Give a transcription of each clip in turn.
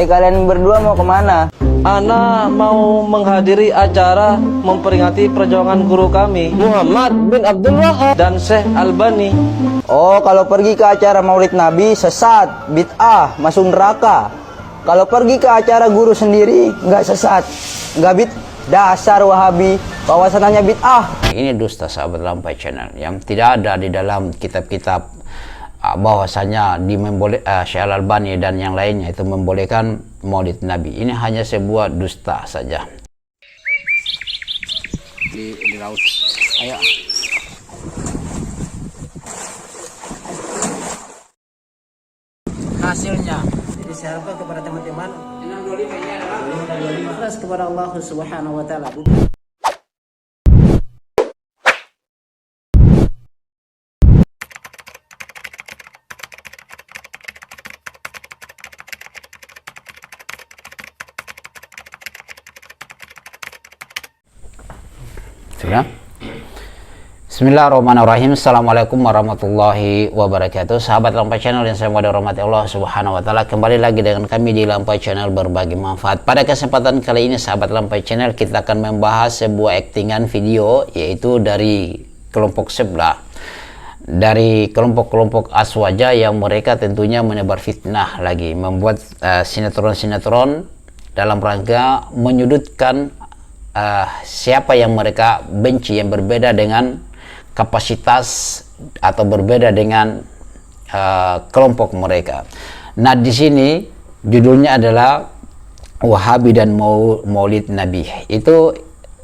Kalian berdua mau kemana? Ana mau menghadiri acara memperingati perjuangan guru kami Muhammad bin Abdul Wahab dan Syekh Albani. Oh, kalau pergi ke acara Maulid Nabi sesat, bid'ah, masuk neraka. Kalau pergi ke acara guru sendiri nggak sesat, nggak dasar Wahabi, bahwasannya bid'ah. Ini dusta sahabat Lampai Channel yang tidak ada di dalam kitab-kitab bahwasanya Syekh Al-Albani dan yang lainnya itu membolehkan Maulid Nabi. Ini hanya sebuah dusta saja. Di laut. Ayo. Hasilnya jadi saya harapkan kepada teman-teman 625 ini adalah ikhlas kepada Allah Subhanahu wa taala. Sudah? Bismillahirrahmanirrahim. Assalamualaikum warahmatullahi wabarakatuh. Sahabat Lampai Channel yang saya hormati Allah Subhanahu wa taala, kembali lagi dengan kami di Lampai Channel berbagi manfaat. Pada kesempatan kali ini sahabat Lampai Channel, kita akan membahas sebuah aktingan video, yaitu dari kelompok sebelah, dari kelompok-kelompok aswaja yang mereka tentunya menebar fitnah lagi, membuat sinetron-sinetron dalam rangka menyudutkan siapa yang mereka benci, yang berbeda dengan kapasitas atau berbeda dengan kelompok mereka. Nah, di sini judulnya adalah Wahabi dan Maulid Nabi. Itu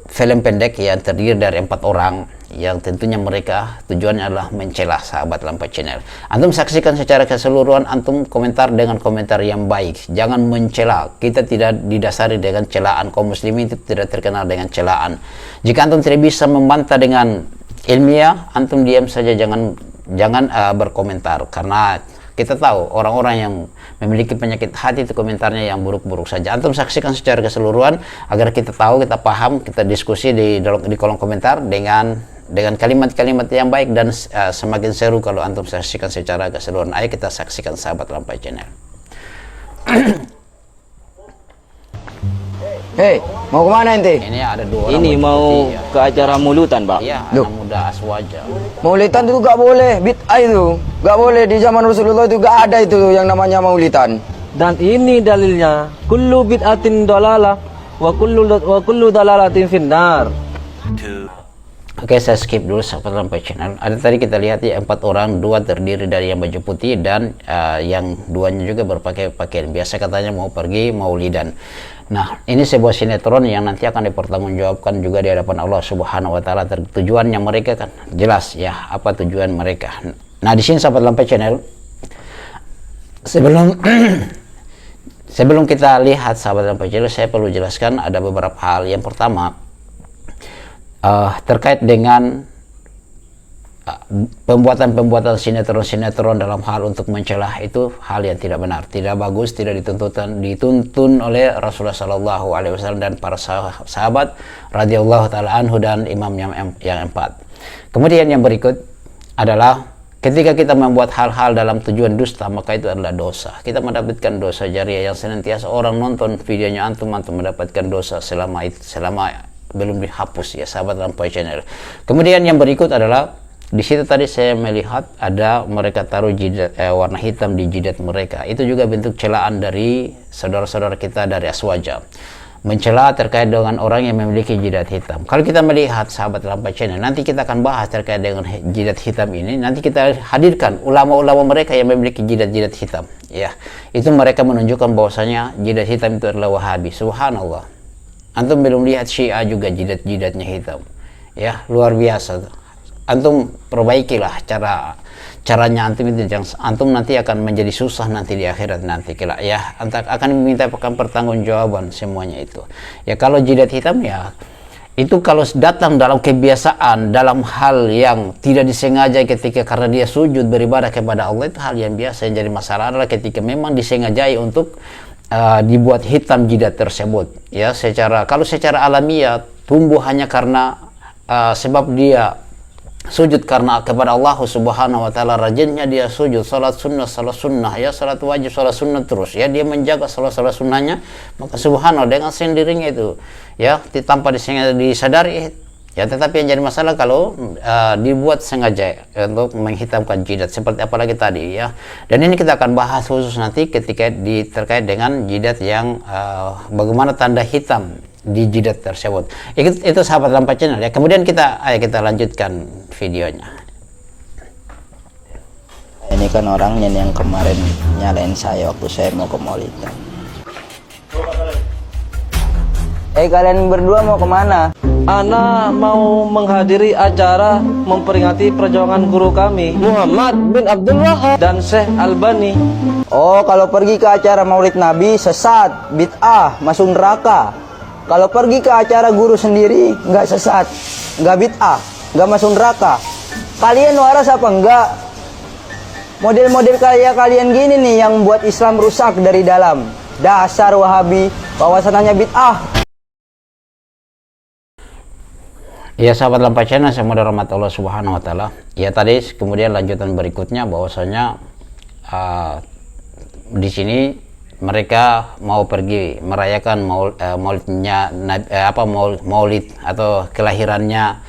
film pendek yang terdiri dari 4 orang yang tentunya mereka tujuannya adalah mencela sahabat Lampai Channel. Antum saksikan secara keseluruhan, antum komentar dengan komentar yang baik, jangan mencela. Kita tidak didasari dengan celaan, kaum muslimin itu tidak terkenal dengan celaan. Jika antum tidak bisa membantah dengan ilmiah, antum diam saja, jangan berkomentar, karena kita tahu orang-orang yang memiliki penyakit hati itu komentarnya yang buruk-buruk saja. Antum saksikan secara keseluruhan agar kita tahu, kita paham, kita diskusi di kolom komentar dengan kalimat-kalimat yang baik, dan semakin seru kalau antum saksikan secara keseluruhan. Ayo kita saksikan sahabat Lampai Channel. Hei, mau kemana ente? Ini ada 2 orang. Ini mau ke acara mulutan, Pak. Iya, anak muda aswaja. Maulidan itu gak boleh, bid'ah itu gak boleh. Di zaman Rasulullah itu gak ada itu yang namanya maulidan. Dan ini dalilnya, kullu bid'atin dalalah wa kullu dalalatin finnar. Oke, saya skip dulu sahabat Lampai Channel. Ada tadi kita lihat ya 4 orang, 2 terdiri dari yang baju putih dan yang 2-nya juga berpakai pakaian biasa, katanya mau pergi maulidan. Nah, ini sebuah sinetron yang nanti akan dipertanggungjawabkan juga di hadapan Allah Subhanahu wa taala. Tujuannya mereka kan jelas ya, apa tujuan mereka. Nah, di sini sahabat Lampai Channel, sebelum kita lihat sahabat Lampai Channel, saya perlu jelaskan ada beberapa hal. Yang pertama, terkait dengan pembuatan sinetron dalam hal untuk mencelah, itu hal yang tidak benar, tidak bagus, tidak dituntun oleh Rasulullah Shallallahu Alaihi Wasallam dan para sahabat radhiyallahu taala anhu dan imam yang 4. Kemudian yang berikut adalah ketika kita membuat hal-hal dalam tujuan dusta, maka itu adalah dosa. Kita mendapatkan dosa jariah yang senantiasa orang nonton videonya antum mendapatkan dosa selama belum dihapus ya sahabat Lampai Channel. Kemudian yang berikut adalah di situ tadi saya melihat ada mereka taruh jidat warna hitam di jidat mereka. Itu juga bentuk celaan dari saudara-saudara kita dari aswaja, mencela terkait dengan orang yang memiliki jidat hitam. Kalau kita melihat sahabat Lampai Channel, nanti kita akan bahas terkait dengan jidat hitam ini. Nanti kita hadirkan ulama-ulama mereka yang memiliki jidat-jidat hitam ya. Itu mereka menunjukkan bahwasanya jidat hitam itu adalah Wahabi. Subhanallah, antum belum lihat Syiah juga jidat-jidatnya hitam ya, luar biasa. Antum perbaikilah caranya antum itu, antum nanti akan menjadi susah nanti di akhirat nanti kelak ya, akan meminta pertanggungjawaban semuanya itu ya. Kalau jidat hitam ya, itu kalau datang dalam kebiasaan, dalam hal yang tidak disengaja ketika karena dia sujud beribadah kepada Allah, itu hal yang biasa. Yang jadi masalah adalah ketika memang disengajai untuk dibuat hitam jidat tersebut ya. Kalau secara alamiah tumbuh hanya karena sebab dia sujud karena kepada Allah Subhanahu wa taala, rajinnya dia sujud, salat sunnah ya, salat wajib, salat sunnah terus ya, dia menjaga salat sunnahnya, maka subhanallah dengan sendirinya itu ya, tanpa disadari ya. Tetapi yang jadi masalah kalau dibuat sengaja untuk menghitamkan jidat, seperti apalagi tadi ya. Dan ini kita akan bahas khusus nanti ketika terkait dengan jidat yang bagaimana tanda hitam di jidat tersebut. Itu sahabat Lampa Channel ya. Kemudian kita lanjutkan videonya. Ini kan orangnya nih yang kemarin nyalain saya waktu saya mau ke Maulidan. Kalian berdua mau kemana? Ana mau menghadiri acara memperingati perjuangan guru kami Muhammad bin Abdul Wahab dan Syekh Albani. Oh, kalau pergi ke acara Maulid Nabi sesat, bid'ah, masuk neraka. Kalau pergi ke acara guru sendiri nggak sesat, nggak bid'ah, nggak masuk neraka. Kalian waras apa enggak? Model-model kayak kalian gini nih yang buat Islam rusak dari dalam. Dasar Wahabi, bahwasannya bid'ah. Ya sahabat Lampa Channel, semoga rahmat Allah Subhanahu wa taala. Ya tadi kemudian lanjutan berikutnya bahwasanya di sini mereka mau pergi merayakan maulid atau kelahirannya,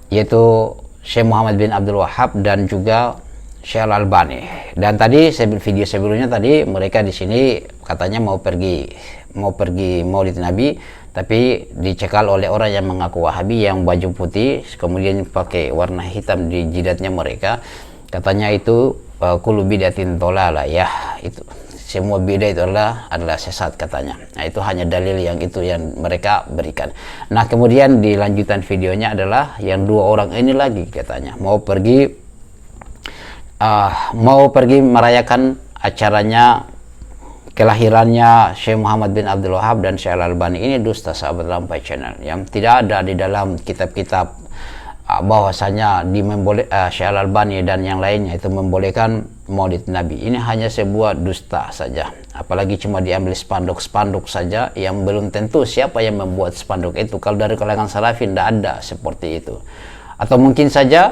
yaitu Syekh Muhammad bin Abdul Wahab dan juga Syekh Al-Albani. Dan tadi video sebelumnya tadi mereka di sini katanya mau pergi maulid Nabi, tapi dicekal oleh orang yang mengaku Wahabi yang baju putih kemudian pakai warna hitam di jidatnya mereka. Katanya itu kullu bid'atin dhalalah ya, itu semua bid'ah itu adalah sesat katanya. Nah, itu hanya dalil yang mereka berikan. Nah, kemudian di lanjutan videonya adalah yang dua orang ini lagi katanya mau pergi merayakan acaranya kelahirannya Syekh Muhammad bin Abdul Wahab dan Syekh Al-Albani. Ini dusta sahabat Lampa Channel, yang tidak ada di dalam kitab-kitab bahwasanya Syekh Al-Albani dan yang lainnya itu membolehkan maulid Nabi. Ini hanya sebuah dusta saja, apalagi cuma diambil spanduk-spanduk saja yang belum tentu siapa yang membuat spanduk itu. Kalau dari kalangan salafin tidak ada seperti itu, atau mungkin saja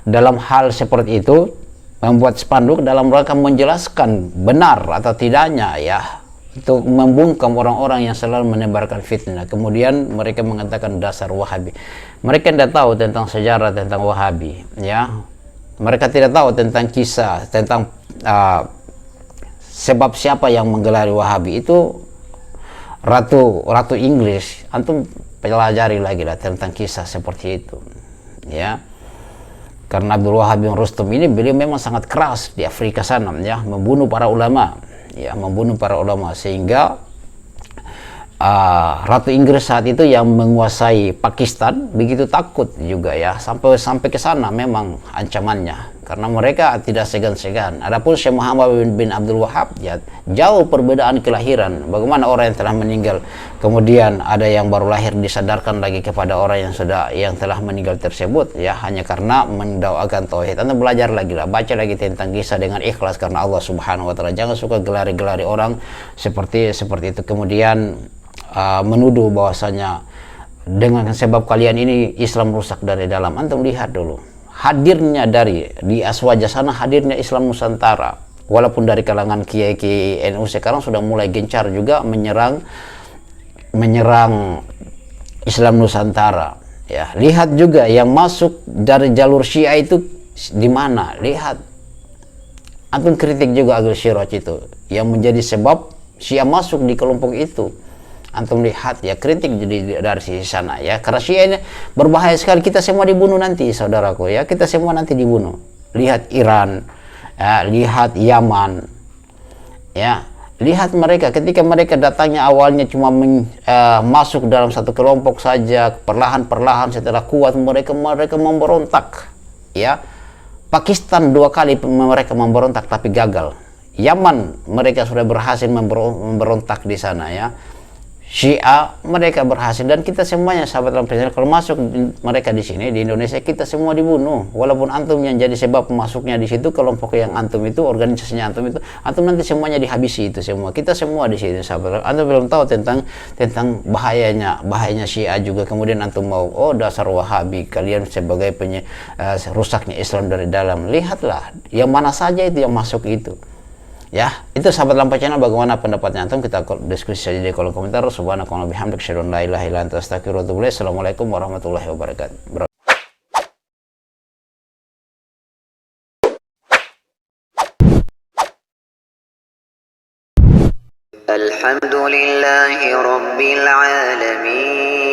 dalam hal seperti itu membuat spanduk dalam rangka menjelaskan benar atau tidaknya ya, untuk membungkam orang-orang yang selalu menebarkan fitnah. Kemudian mereka mengatakan dasar Wahabi. Mereka tidak tahu tentang sejarah tentang Wahabi ya. Mereka tidak tahu tentang kisah tentang sebab siapa yang menggelari Wahabi itu ratu Inggris. Antum pelajari lagi lah tentang kisah seperti itu ya. Karena Abdul Wahab bin Rustum ini beliau memang sangat keras di Afrika sana ya, membunuh para ulama sehingga Ratu Inggris saat itu yang menguasai Pakistan begitu takut juga ya, sampai ke sana memang ancamannya, karena mereka tidak segan-segan. Adapun Syekh Muhammad bin Abdul Wahab ya, jauh perbedaan kelahiran. Bagaimana orang yang telah meninggal kemudian ada yang baru lahir disadarkan lagi kepada orang yang telah meninggal tersebut ya, hanya karena mendakwakan tauhid. Anda belajar lagi lah, baca lagi tentang kisah dengan ikhlas karena Allah Subhanahu wa taala. Jangan suka gelari-gelari orang seperti itu, kemudian menuduh bahwasanya dengan sebab kalian ini Islam rusak dari dalam. Antum lihat dulu hadirnya di Aswaja sana, hadirnya Islam Nusantara, walaupun dari kalangan kiai-kiai NU sekarang sudah mulai gencar juga menyerang Islam Nusantara ya. Lihat juga yang masuk dari jalur Syiah itu di mana, lihat antum kritik juga Agil Siraj itu yang menjadi sebab Syiah masuk di kelompok itu. Antum lihat ya, kritik jadi dari sisi sana ya, karena Syiah ini berbahaya sekali. Kita semua dibunuh nanti saudaraku ya, kita semua nanti dibunuh. Lihat Iran ya, lihat Yaman ya, lihat mereka ketika mereka datangnya awalnya cuma masuk dalam satu kelompok saja, perlahan-perlahan setelah kuat mereka memberontak ya. Pakistan 2 kali mereka memberontak tapi gagal. Yaman mereka sudah berhasil memberontak di sana ya. Syiah, mereka berhasil, dan kita semuanya sahabat dalam perjalanan, kalau masuk mereka di sini di Indonesia, kita semua dibunuh. Walaupun antum yang jadi sebab masuknya di situ, kelompok yang antum itu, organisasinya antum itu, antum nanti semuanya dihabisi itu semua. Kita semua di sini sahabat. Antum belum tahu tentang bahayanya Syiah juga. Kemudian antum mau, oh dasar Wahabi, kalian sebagai rusaknya Islam dari dalam. Lihatlah yang mana saja itu yang masuk itu. Ya, itu sahabat Lampa Channel, bagaimana pendapatnya antum? Kita diskusi saja di kolom komentar. Subhanakallahumma wa bihamdika, asyhadu an la ilaha illa anta, astaghfiruka wa atubu ilaik. Assalamualaikum warahmatullahi wabarakatuh. الحمد لله رب العالمين